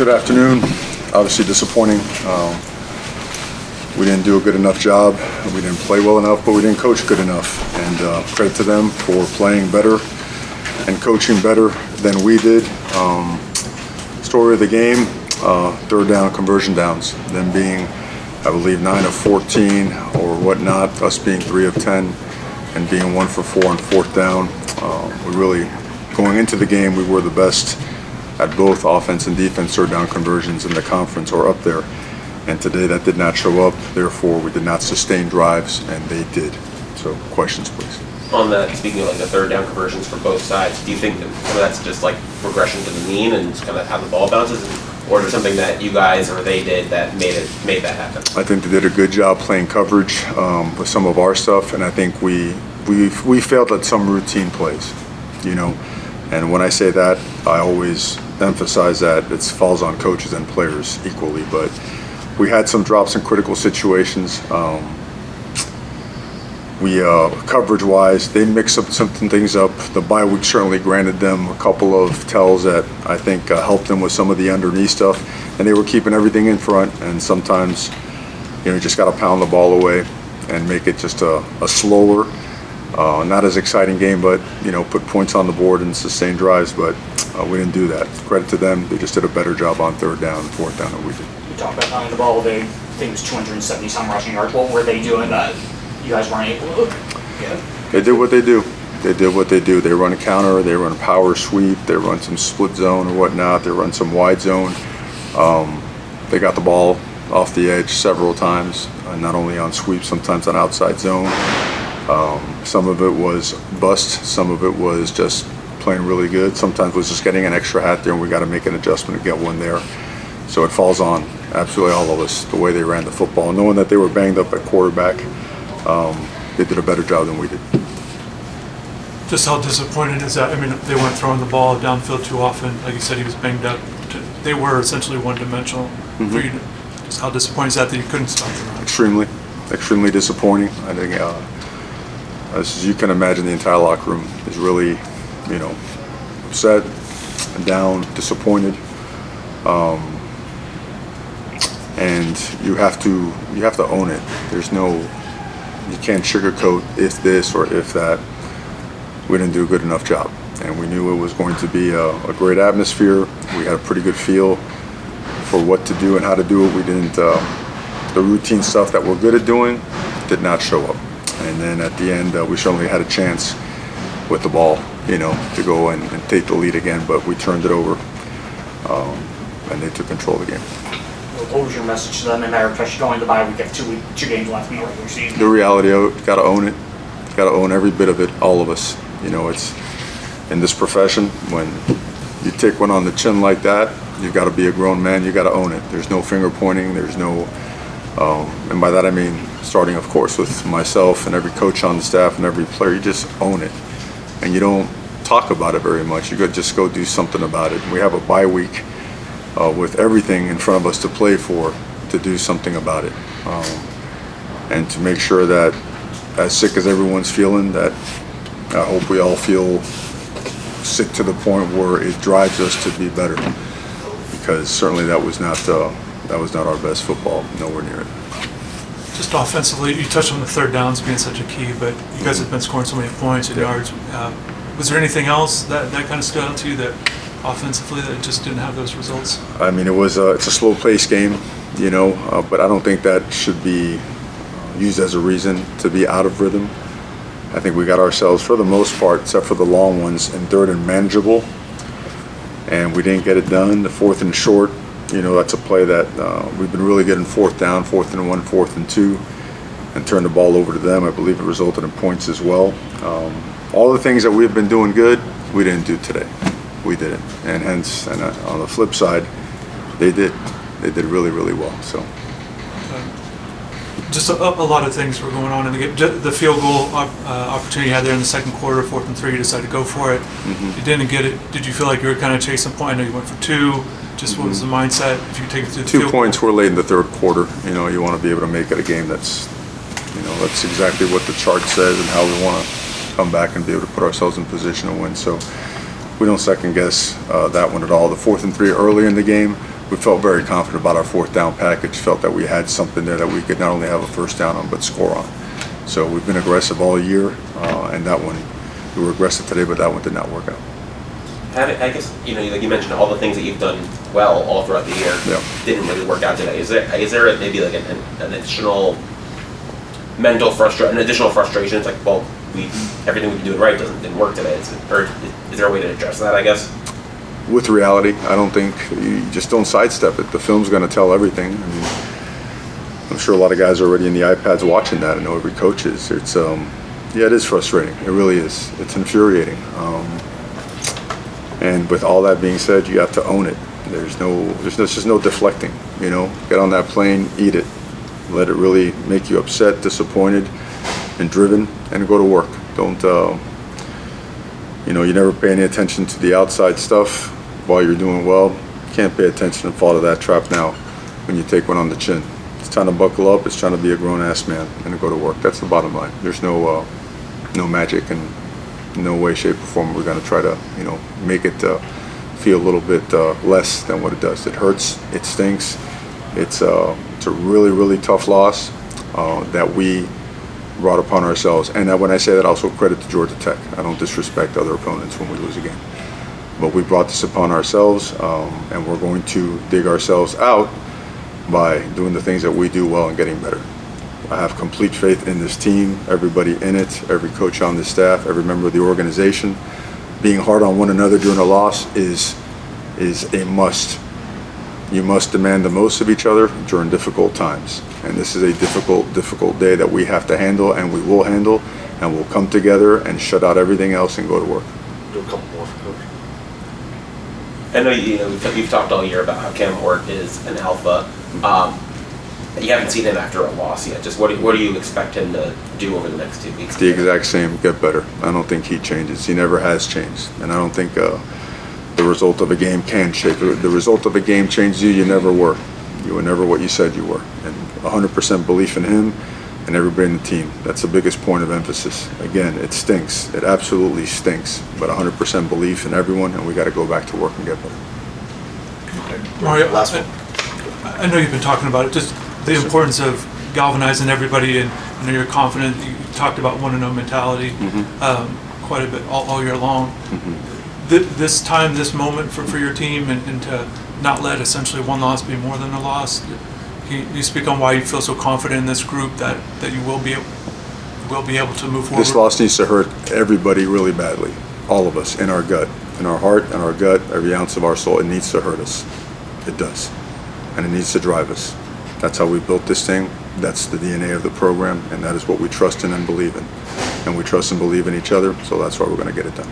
Good afternoon. Obviously disappointing. We didn't do a good enough job. We didn't play well enough, but we didn't coach good enough. And credit to them for playing better and coaching better than we did. Story of the game, third down conversion downs. Them being, I believe, 9 of 14 or whatnot, us being 3 of 10 and being 1 for 4 on fourth down. We really, going into the game, we were the best at both offense and defense third down conversions in the conference or up there. And today that did not show up. Therefore, we did not sustain drives, and they did. So questions, please. On that, speaking of like the third down conversions for both sides, do you think that some of that's just like regression to the mean and just kind of how the ball bounces, or is there something that you guys or they did that made that happen? I think they did a good job playing coverage with some of our stuff, and I think we failed at some routine plays, you know. And when I say that, I always emphasize that it falls on coaches and players equally. But we had some drops in critical situations. Coverage-wise, they mixed up some things up. The bye week certainly granted them a couple of tells that I think helped them with some of the underneath stuff, and they were keeping everything in front. And sometimes, you just got to pound the ball away and make it just a slower, not as exciting game, but put points on the board and sustain drives. But we didn't do that. Credit to them; they just did a better job on third down and fourth down than we did. You talk about pounding the ball. I think it was 270 some rushing yards. What were they doing that you guys weren't able to get? They did what they do. They did what they do. They run a counter, they run a power sweep, they run some split zone or whatnot, they run some wide zone. They got the ball off the edge several times, not only on sweep, sometimes on outside zone. Some of it was bust, some of it was just playing really good. Sometimes it was just getting an extra hat there and we got to make an adjustment to get one there. So it falls on absolutely all of us, the way they ran the football. Knowing that they were banged up at quarterback, they did a better job than we did. Just how disappointing is that? I mean, they weren't throwing the ball downfield too often. Like you said, he was banged up. They were essentially one-dimensional. Mm-hmm. For you, just how disappointing is that you couldn't stop the run? Extremely disappointing. I think, as you can imagine, the entire locker room is really, upset, down, disappointed. And you have to own it. You can't sugarcoat if this or if that. We didn't do a good enough job, and we knew it was going to be a great atmosphere. We had a pretty good feel for what to do and how to do it. We didn't. The routine stuff that we're good at doing did not show up, and then at the end we certainly had a chance with the ball, to go and take the lead again, but we turned it over, and they took control of the game. What was your message to them in there, especially going to the bye week, have two games left in the regular season? The reality of it, got to own it. Got to own every bit of it, all of us. It's in this profession, when you take one on the chin like that, you've got to be a grown man, you got to own it. There's no finger pointing, there's no, and by that I mean starting, of course, with myself and every coach on the staff and every player. You just own it. And you don't talk about it very much. You just go do something about it. We have a bye week with everything in front of us to play for, to do something about it, and to make sure that, as sick as everyone's feeling, that I hope we all feel sick to the point where it drives us to be better, because certainly that was not our best football, nowhere near it. Just offensively, you touched on the third downs being such a key, but you guys have been scoring so many points and yards. Was there anything else that kind of stood out to you that offensively that just didn't have those results? I mean, it's a slow-paced game, but I don't think that should be used as a reason to be out of rhythm. I think we got ourselves, for the most part, except for the long ones, in third and manageable, and we didn't get it done. The fourth and short, that's a play that we've been really good in fourth down, 4th and 1, 4th and 2, and turned the ball over to them. I believe it resulted in points as well. All the things that we've been doing good, we didn't do today. We didn't, and hence, and on the flip side, they did really, really well. So. Just a lot of things were going on in the game. The field goal opportunity you had there in the second quarter, 4th and 3, you decided to go for it. Mm-hmm. You didn't get it. Did you feel like you were kind of chasing a point? I know you went for 2. Just what was the mindset if you take it to the 2 points were late in the third quarter. You want to be able to make it a game that's exactly what the chart says and how we want to come back and be able to put ourselves in position to win. So we don't second guess that one at all. The 4th and 3 early in the game, we felt very confident about our fourth down package, felt that we had something there that we could not only have a first down on, but score on. So we've been aggressive all year, and that one, we were aggressive today, but that one did not work out. I guess, like you mentioned, all the things that you've done well all throughout the year didn't really work out today. Is there maybe like an additional mental frustration, an additional frustration? It's like, well, everything we've been doing right didn't work today. Or is there a way to address that, I guess? With reality, I don't think, you just don't sidestep it. The film's going to tell everything. I mean, I'm sure a lot of guys are already in the iPads watching that. I know every coach is. It's, it is frustrating. It really is. It's infuriating. And with all that being said, you have to own it. There's just no deflecting, Get on that plane, eat it. Let it really make you upset, disappointed, and driven, and go to work. Don't, you never pay any attention to the outside stuff while you're doing well. You can't pay attention and fall to that trap now when you take one on the chin. It's time to buckle up. It's time to be a grown-ass man and to go to work. That's the bottom line. There's no magic, and no way, shape, or form we're going to try to, make it feel a little bit less than what it does. It hurts. It stinks. It's a really, really tough loss that we brought upon ourselves. And when I say that, also credit to Georgia Tech. I don't disrespect other opponents when we lose a game. But we brought this upon ourselves, and we're going to dig ourselves out by doing the things that we do well and getting better. I have complete faith in this team, everybody in it, every coach on the staff, every member of the organization. Being hard on one another during a loss is a must. You must demand the most of each other during difficult times. And this is a difficult day that we have to handle, and we will handle, and we'll come together and shut out everything else and go to work. Do a couple more for Coach. I know you've talked all year about how Cam Hort is an alpha. You haven't seen him after a loss yet. Just what do you expect him to do over the next 2 weeks? The exact same, get better. I don't think he changes. He never has changed. And I don't think the result of a game can change. The result of a game changes you. You never were. You were never what you said you were. And 100% belief in him and everybody in the team. That's the biggest point of emphasis. Again, it stinks. It absolutely stinks. But 100% belief in everyone, and we got to go back to work and get better. Mario, Last one. I know you've been talking about it, just the importance of galvanizing everybody, and I know you're confident. You talked about want-to-know mentality quite a bit all year long. This time, this moment for your team, and to not let essentially one loss be more than a loss. Can you speak on why you feel so confident in this group that you will be able to move forward? This loss needs to hurt everybody really badly. All of us, in our gut, in our heart, in our gut, every ounce of our soul. It needs to hurt us. It does. And it needs to drive us. That's how we built this thing. That's the DNA of the program, and that is what we trust in and believe in. And we trust and believe in each other, so that's why we're going to get it done.